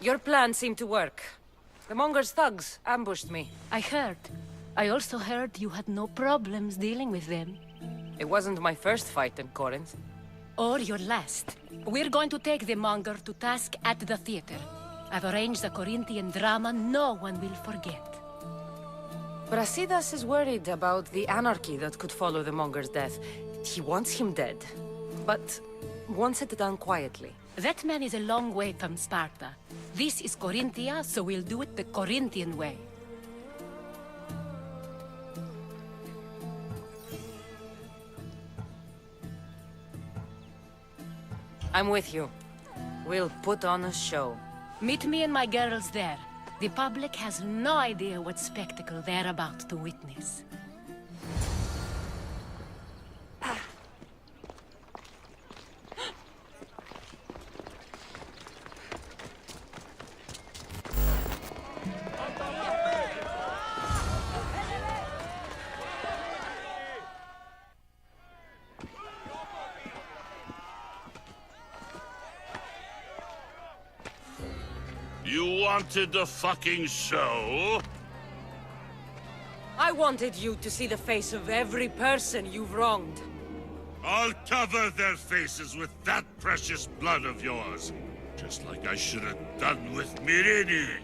Your plan seemed to work. The Monger's thugs ambushed me. I heard. I also heard you had no problems dealing with them. It wasn't my first fight in Corinth. Or your last. We're going to take the Monger to task at the theater. I've arranged a Corinthian drama no one will forget. Brasidas is worried about the anarchy that could follow the Monger's death. He wants him dead, but wants it done quietly. That man is a long way from Sparta. This is Corinthia, so we'll do it the Corinthian way. I'm with you. We'll put on a show. Meet me and my girls there. The public has no idea what spectacle they're about to witness. You wanted the fucking show? I wanted you to see the face of every person you've wronged. I'll cover their faces with that precious blood of yours. Just like I should have done with Mirini.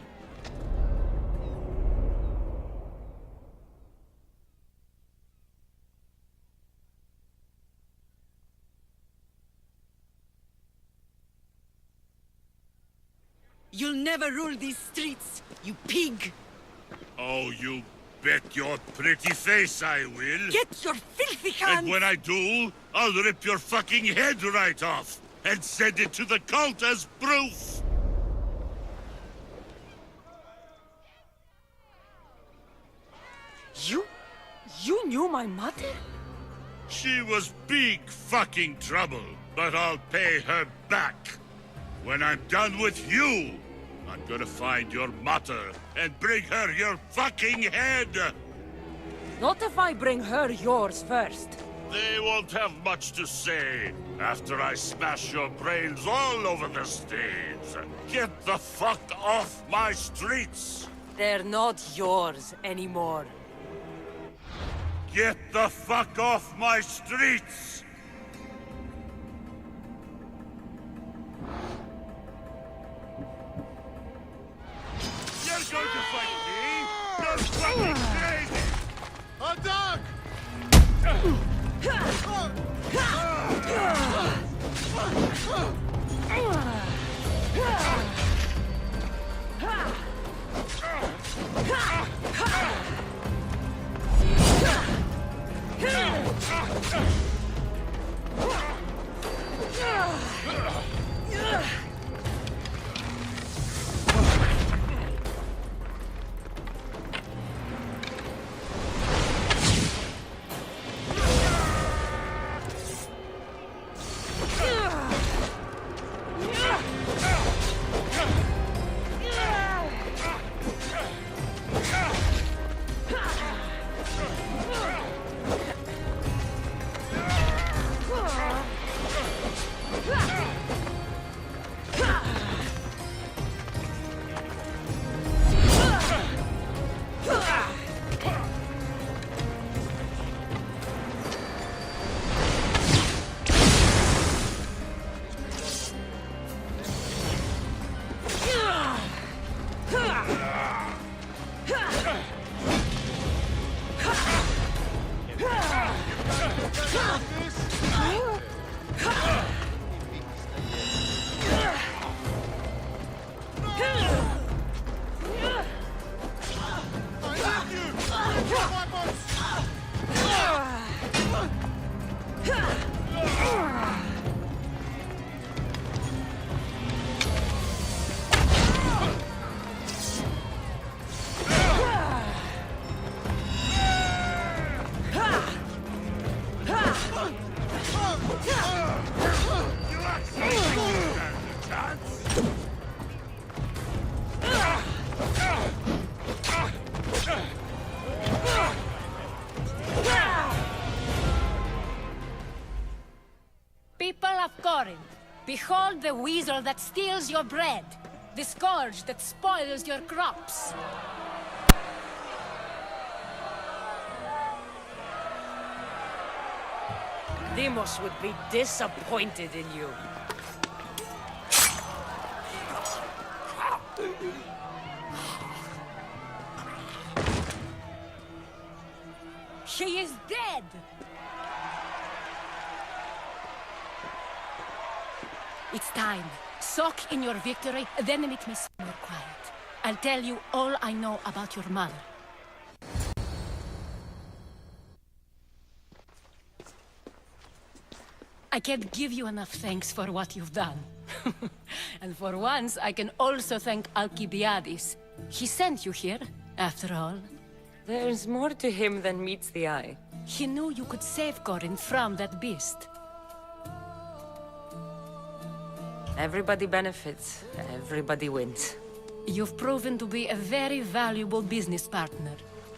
You'll never rule these streets, you pig! Oh, you bet your pretty face I will. Get your filthy hands! And when I do, I'll rip your fucking head right off and send it to the cult as proof. You knew my mother? She was big fucking trouble, but I'll pay her back. When I'm done with you, I'm gonna find your mother and bring her your fucking head! Not if I bring her yours first. They won't have much to say after I smash your brains all over the stage. Get the fuck off my streets! They're not yours anymore. Get the fuck off my streets! You're going to fight me? You're fucking crazy! A dog! People of Corinth, behold the weasel that steals your bread. The scourge that spoils your crops. Demos would be disappointed in you. She is dead! It's time. Soak in your victory, then meet me somewhere quiet. I'll tell you all I know about your mother. I can't give you enough thanks for what you've done. And for once, I can also thank Alcibiades. He sent you here, after all. There's more to him than meets the eye. He knew you could save Corinth from that beast. Everybody benefits, everybody wins. You've proven to be a very valuable business partner.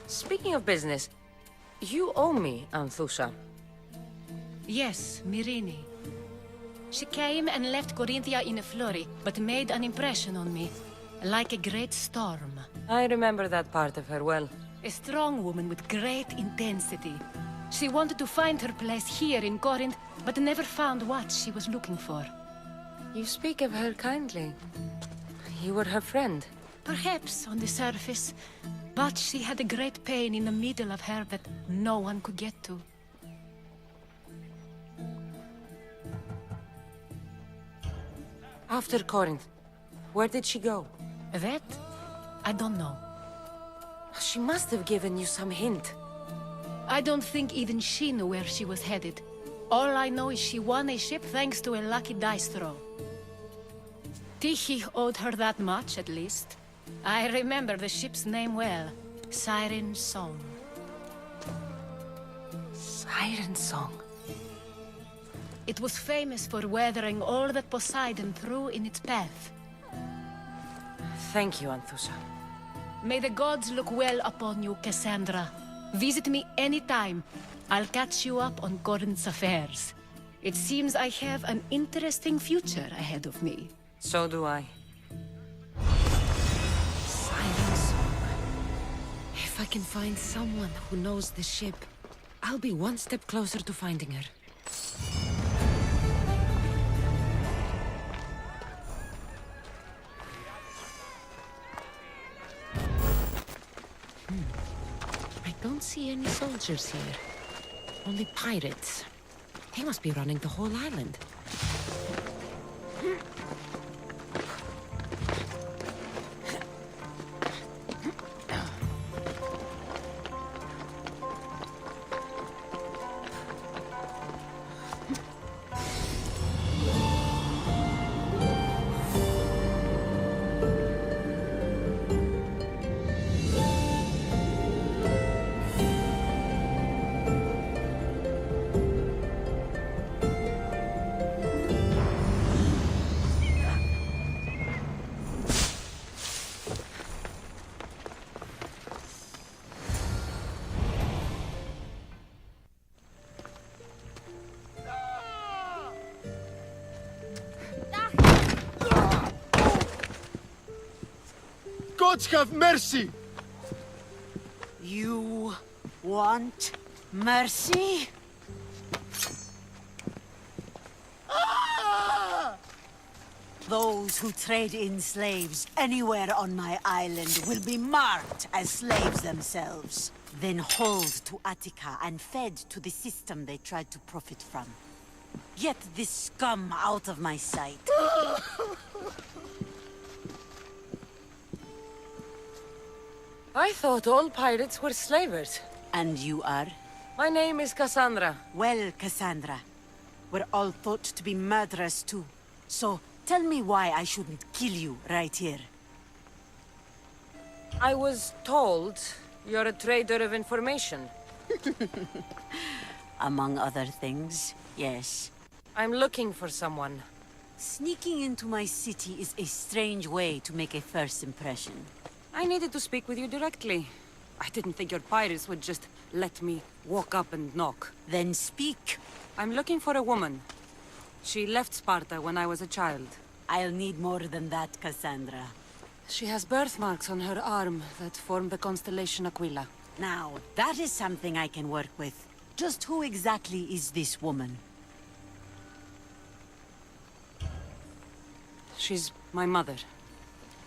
Speaking of business, you owe me, Anthusha. Yes, Myrine. She came and left Corinthia in a flurry, but made an impression on me, like a great storm. I remember that part of her well. A strong woman with great intensity. She wanted to find her place here in Corinth, but never found what she was looking for. You speak of her kindly. You were her friend. Perhaps on the surface, but she had a great pain in the middle of her that no one could get to. After Corinth, where did she go? That? I don't know. She must have given you some hint. I don't think even she knew where she was headed. All I know is she won a ship thanks to a lucky dice throw. Tyche owed her that much, at least. I remember the ship's name well. Siren Song. Siren Song. It was famous for weathering all that Poseidon threw in its path. Thank you, Anthusha. May the gods look well upon you, Cassandra. Visit me anytime. I'll catch you up on Corinth's affairs. It seems I have an interesting future ahead of me. So do I. Siren Song. If I can find someone who knows the ship, I'll be one step closer to finding her. I don't see any soldiers here. Only pirates. They must be running the whole island. Gods have mercy! You want mercy? Those who trade in slaves anywhere on my island will be marked as slaves themselves, then hauled to Attica and fed to the system they tried to profit from. Get this scum out of my sight. I thought all pirates were slavers. And you are? My name is Cassandra. Well, Cassandra, we're all thought to be murderers too. So, tell me why I shouldn't kill you right here. I was told you're a trader of information. Among other things, yes. I'm looking for someone. Sneaking into my city is a strange way to make a first impression. I needed to speak with you directly. I didn't think your pirates would just let me walk up and knock. Then speak. I'm looking for a woman. She left Sparta when I was a child. I'll need more than that, Cassandra. She has birthmarks on her arm that form the constellation Aquila. Now, that is something I can work with. Just who exactly is this woman? She's my mother.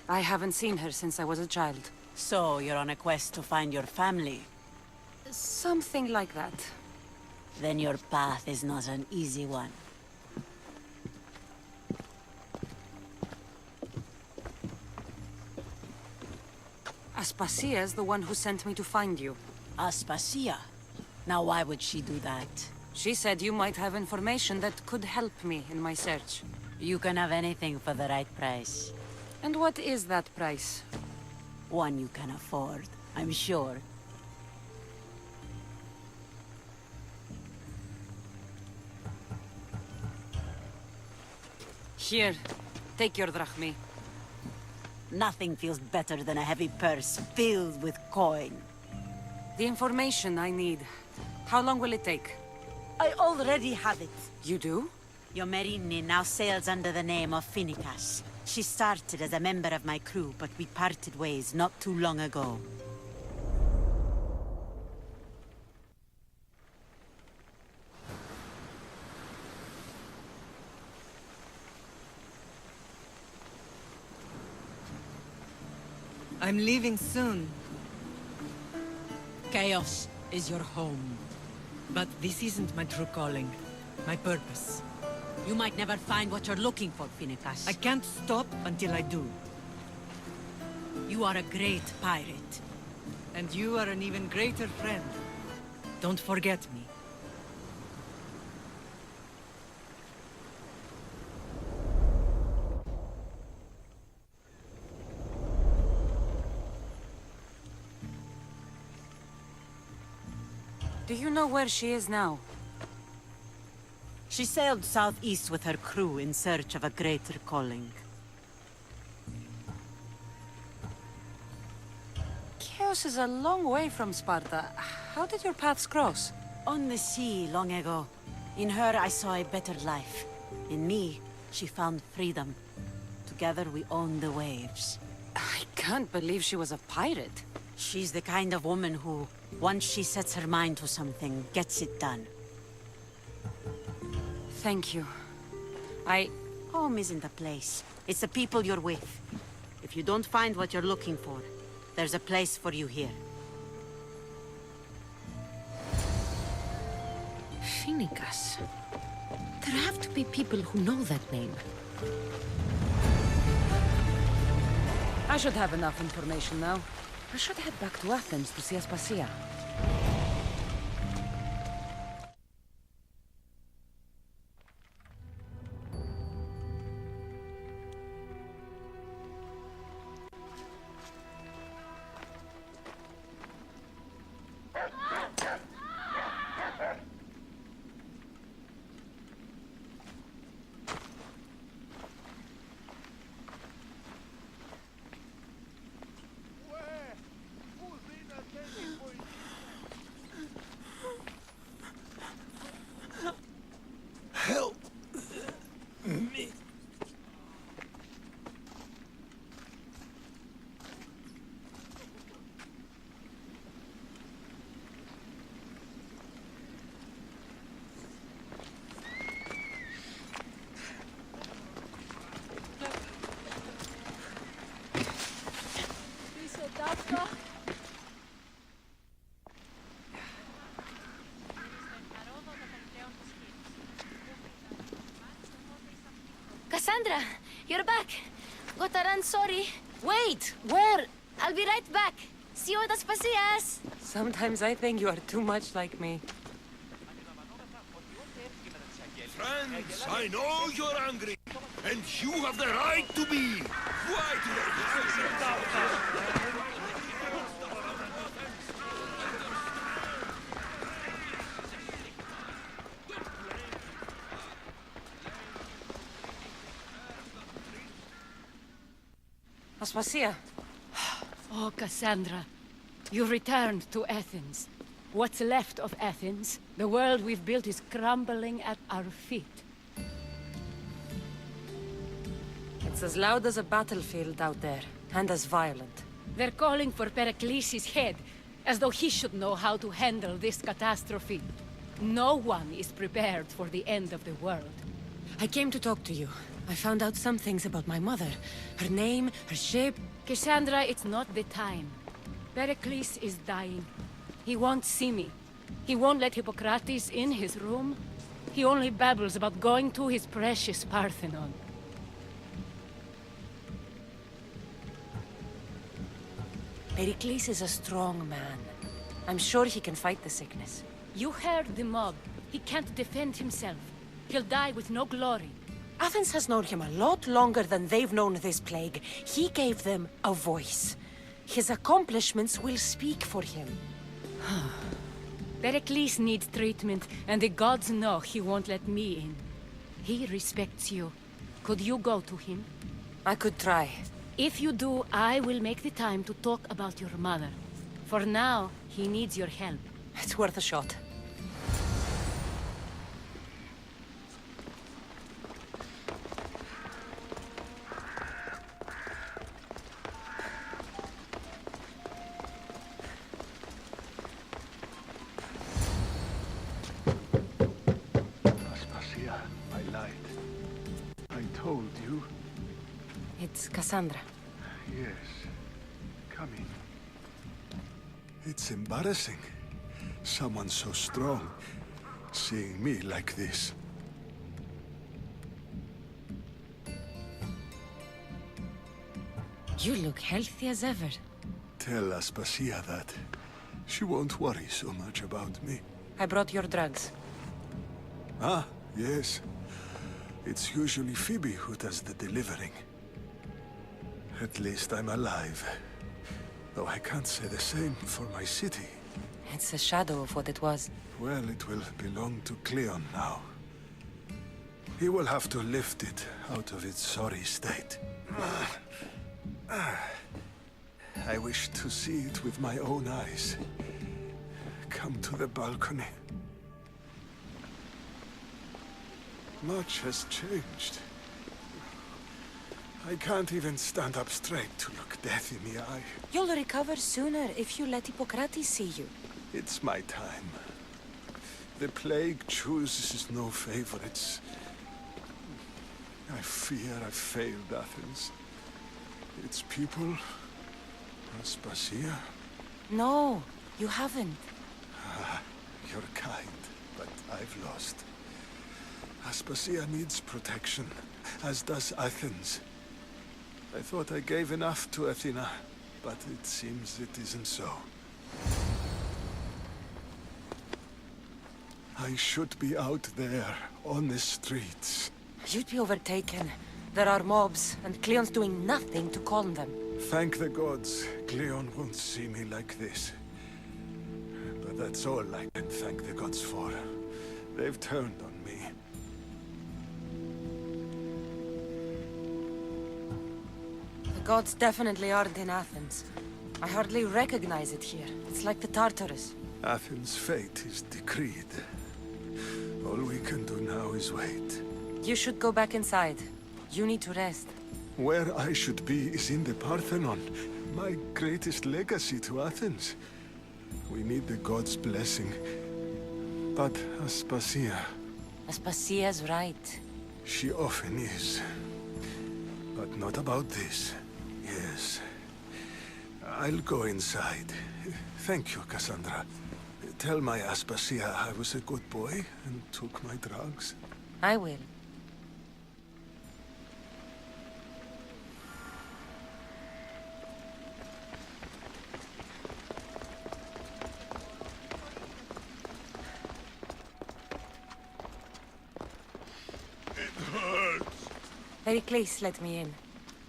I haven't seen her since I was a child. So, you're on a quest to find your family? Something like that. Then your path is not an easy one. Aspasia's the one who sent me to find you. Aspasia? Now why would she do that? She said you might have information that could help me in my search. You can have anything for the right price. And what is that price? One you can afford, I'm sure. Here, take your drachmi. Nothing feels better than a heavy purse filled with coin. The information I need. How long will it take? I already have it. You do? Yomerini now sails under the name of Finicas. She started as a member of my crew, but we parted ways not too long ago. I'm leaving soon, Chaos is your home. but this isn't my true calling. My purpose. You might never find what you're looking for, Finicas. I can't stop until I do. You are a great pirate. And you are an even greater friend. Don't forget me. Do you know where she is now? She sailed southeast with her crew in search of a greater calling. Chaos is a long way from Sparta. How did your paths cross? On the sea long ago. In her, I saw a better life. In me, she found freedom. Together, we owned the waves. I can't believe she was a pirate. She's the kind of woman who, once she sets her mind to something, gets it done. Thank you. Home isn't a place. It's the people you're with. If you don't find what you're looking for, there's a place for you here. Finicas. There have to be people who know that name. I should have enough information now. I should head back to Athens to see Aspasia. Help me. Cassandra, you're back. Gotta run, sorry. Wait! Where? I'll be right back. See you at Aspasias. Sometimes I think you are too much like me. Friends, I know you're angry, and you have the right to be. Why do they Aspasia. Oh, Cassandra. You returned to Athens. What's left of Athens? The world we've built is crumbling at our feet. It's as loud as a battlefield out there, and as violent. They're calling for Pericles' head, as though he should know how to handle this catastrophe. No one is prepared for the end of the world. I came to talk to you. I found out some things about my mother. Her name, her shape... Cassandra, it's not the time. Pericles is dying. He won't see me. He won't let Hippocrates in his room. He only babbles about going to his precious Parthenon. Pericles is a strong man. I'm sure he can fight the sickness. You heard the mob. He can't defend himself. He'll die with no glory. Athens has known him a lot longer than they've known this plague. He gave them a voice. His accomplishments will speak for him. Pericles needs treatment, and the gods know he won't let me in. He respects you. Could you go to him? I could try. If you do, I will make the time to talk about your mother. For now, he needs your help. It's worth a shot. Aspasia, I lied. I told you. It's Cassandra. Yes. Come in. It's embarrassing. Someone so strong, seeing me like this. You look healthy as ever. Tell Aspasia that. She won't worry so much about me. I brought your drugs. Ah, yes. It's usually Phoebe who does the delivering. At least I'm alive. Though I can't say the same for my city. It's a shadow of what it was. Well, it will belong to Cleon now. He will have to lift it out of its sorry state. I wish to see it with my own eyes. Come to the balcony. Much has changed. I can't even stand up straight to look death in the eye. You'll recover sooner if you let Hippocrates see you. It's my time. The plague chooses no favorites. I fear I failed Athens. Its people... Aspasia? No, you haven't. You're kind, but I've lost. Aspasia needs protection, as does Athens. I thought I gave enough to Athena, but it seems it isn't so. I should be out there, on the streets. You'd be overtaken. There are mobs, and Cleon's doing nothing to calm them. Thank the gods, Cleon won't see me like this. But that's all I can thank the gods for. They've turned on me. The gods definitely aren't in Athens. I hardly recognize it here. It's like the Tartarus. Athens' fate is decreed. All we can do now is wait. You should go back inside. You need to rest. Where I should be is in the Parthenon, my greatest legacy to Athens. We need the gods' blessing. But Aspasia... Aspasia's right. She often is. But not about this. Yes. I'll go inside. Thank you, Cassandra. Tell my Aspasia I was a good boy and took my drugs. I will. Pericles let me in.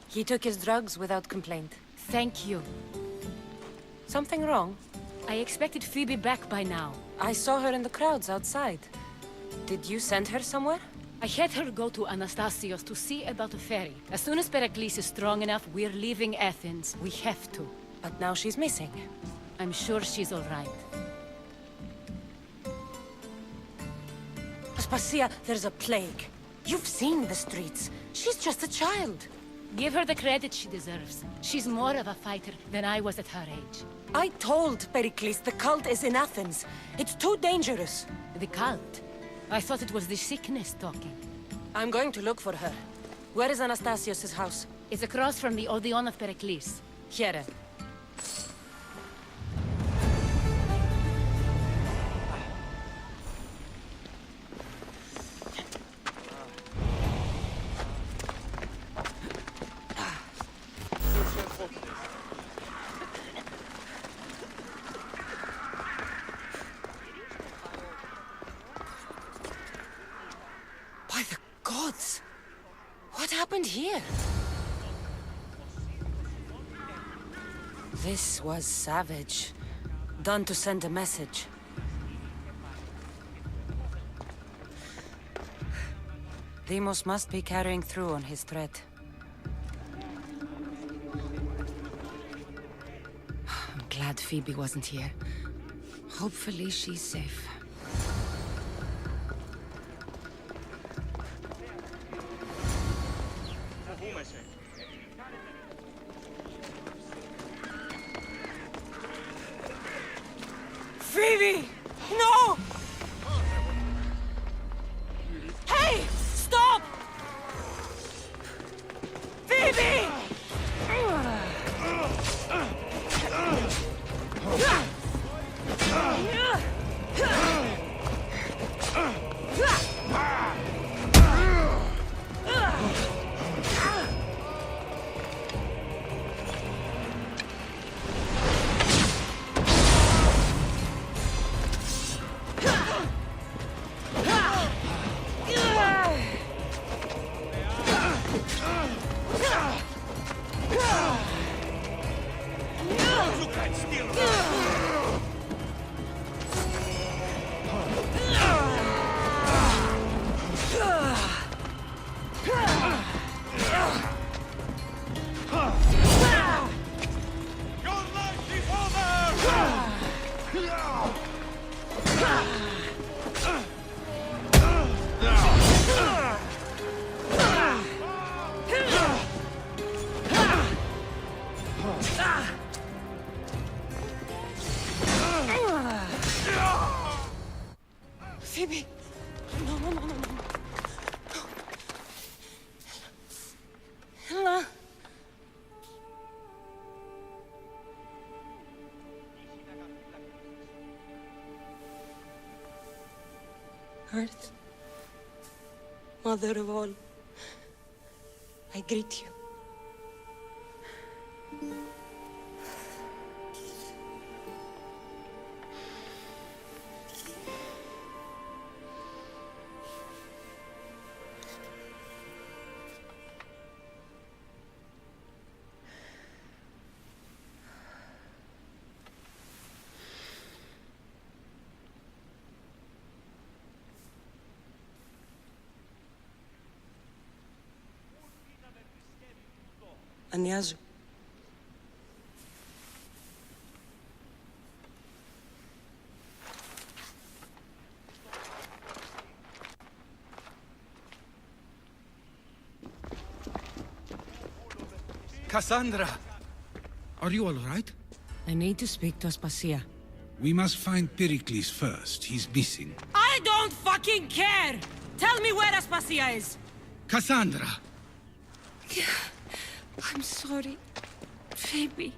He took his drugs without complaint. Thank you. Something wrong? I expected Phoebe back by now. I saw her in the crowds outside. Did you send her somewhere? I had her go to Anastasios to see about a ferry. As soon as Pericles is strong enough, we're leaving Athens. We have to. But now she's missing. I'm sure she's all right. Aspasia, there's a plague. You've seen the streets. She's just a child. Give her the credit she deserves. She's more of a fighter than I was at her age. I told Pericles the cult is in Athens. It's too dangerous. The cult? I thought it was the sickness talking. I'm going to look for her. Where is Anastasios' house? It's across from the Odeon of Pericles. Here. By the gods! What happened here? This was savage. Done to send a message. Deimos must be carrying through on his threat. I'm glad Phoebe wasn't here. Hopefully she's safe. Phoebe! No! Hey! Stop! Phoebe! Phoebe! No, no, no, no, no. Ella! Earth, Mother of all, I greet you. Ανιάζω. Cassandra! Are you all right? I need to speak to Aspasia. We must find Pericles first. He's missing. I don't fucking care! Tell me where Aspasia is! Cassandra! I'm sorry, Phoebe.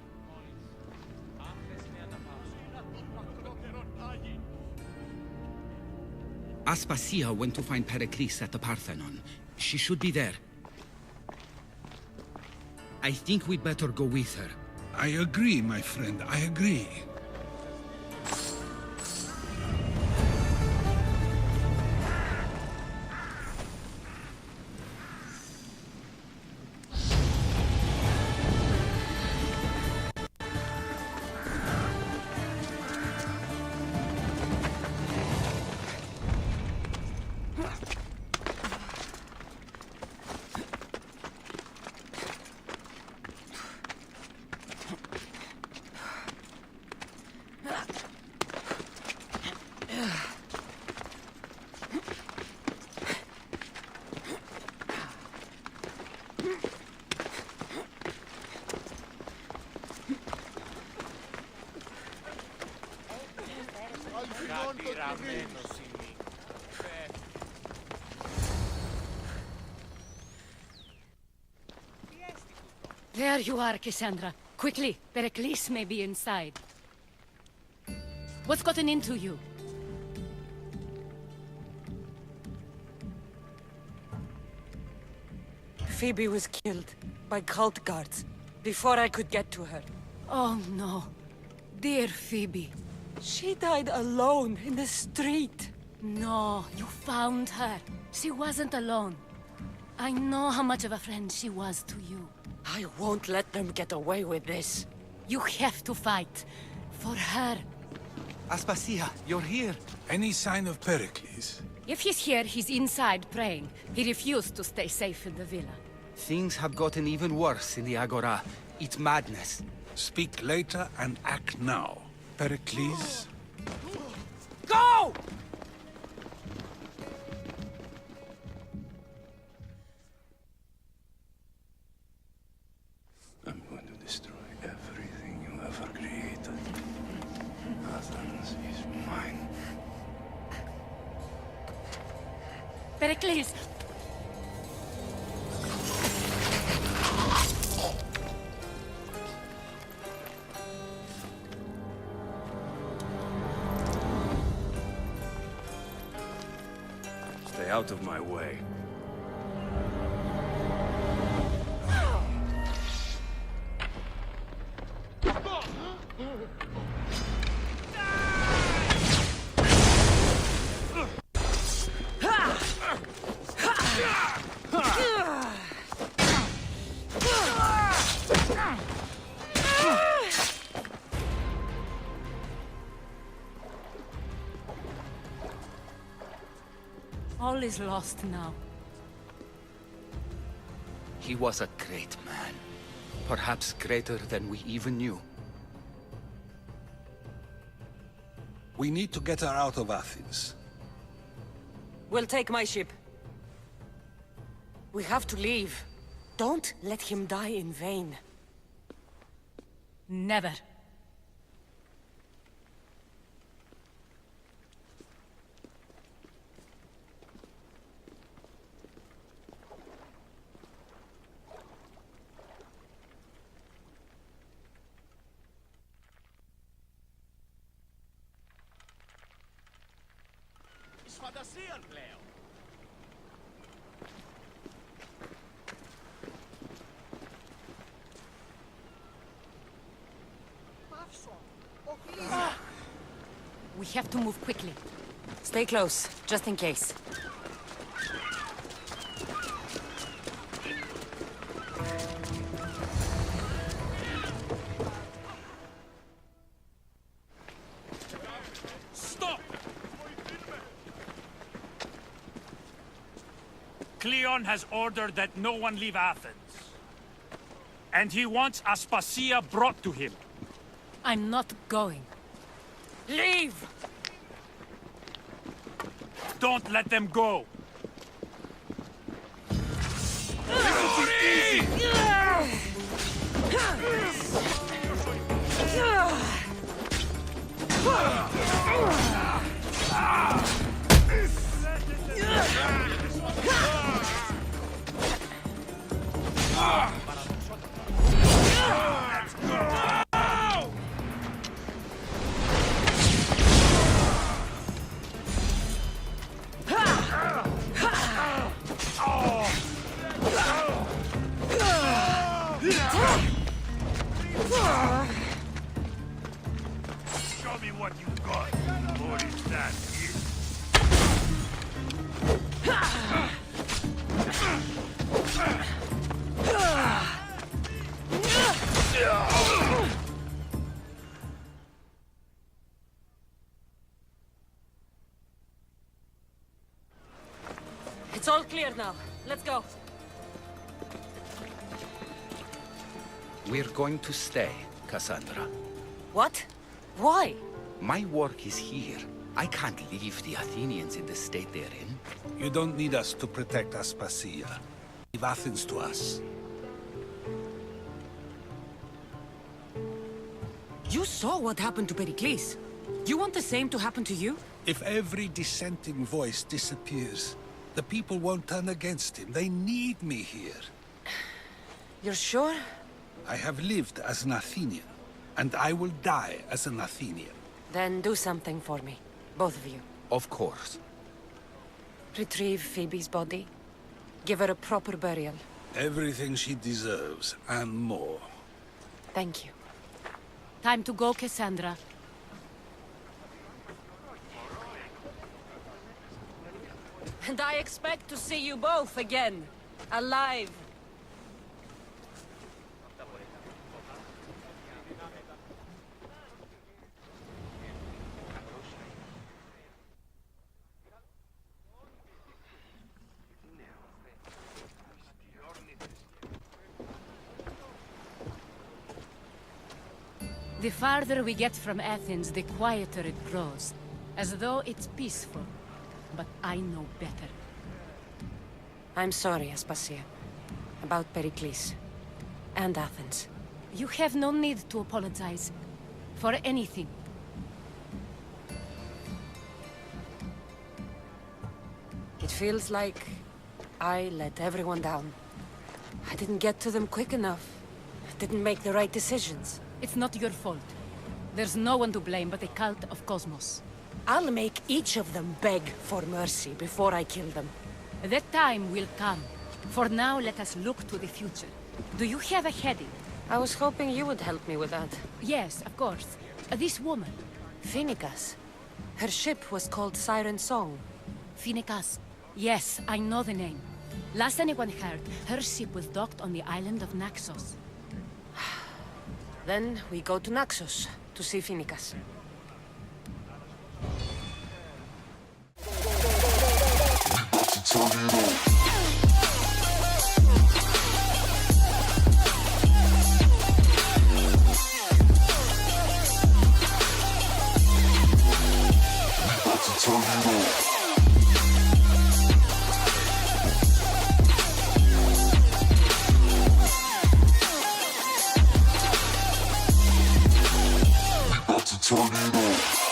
Aspasia went to find Pericles at the Parthenon. She should be there. I think we'd better go with her. I agree, my friend. I agree. There you are, Cassandra. Quickly, Pericles may be inside. What's gotten into you? Phoebe was killed by cult guards before I could get to her. Oh no. Dear Phoebe. She died alone in the street. No, you found her. She wasn't alone. I know how much of a friend she was to you. I won't let them get away with this. You have to fight. For her. Aspasia, you're here. Any sign of Pericles? If he's here, he's inside praying. He refused to stay safe in the villa. Things have gotten even worse in the Agora. It's madness. Speak later and act now. Pericles? Go! I'm going to destroy everything you ever created. Athens is mine. Pericles! Stay out of my way. All is lost now. He was a great man. Perhaps greater than we even knew. We need to get her out of Athens. We'll take my ship. We have to leave. Don't let him die in vain. Never. We have to move quickly. Stay close, just in case. Stop! Cleon has ordered that no one leave Athens. And he wants Aspasia brought to him. I'm not going. Leave! Don't let them go. Show me what you got, or is that it? It's all clear now. Let's go. We're going to stay, Cassandra. What? Why? My work is here. I can't leave the Athenians in the state they're in. You don't need us to protect Aspasia. Leave Athens to us. You saw what happened to Pericles. You want the same to happen to you? If every dissenting voice disappears, the people won't turn against him. They need me here. You're sure? I have lived as an Athenian, and I will die as an Athenian. Then do something for me. Both of you. Of course. Retrieve Phoebe's body. Give her a proper burial. Everything she deserves, and more. Thank you. Time to go, Cassandra. And I expect to see you both again. Alive. The farther we get from Athens, the quieter it grows. As though it's peaceful. But I know better. I'm sorry, Aspasia. About Pericles. And Athens. You have no need to apologize. For anything. It feels like I let everyone down. I didn't get to them quick enough. Didn't make the right decisions. It's not your fault. There's no one to blame but the cult of Cosmos. I'll make each of them beg for mercy before I kill them. That time will come. For now, let us look to the future. Do you have a heading? I was hoping you would help me with that. Yes, of course. This woman. Phoenicas. Her ship was called Siren Song. Phoenicas. Yes, I know the name. Last anyone heard, her ship was docked on the island of Naxos. Then we go to Naxos to see Phoenicas. Tornado.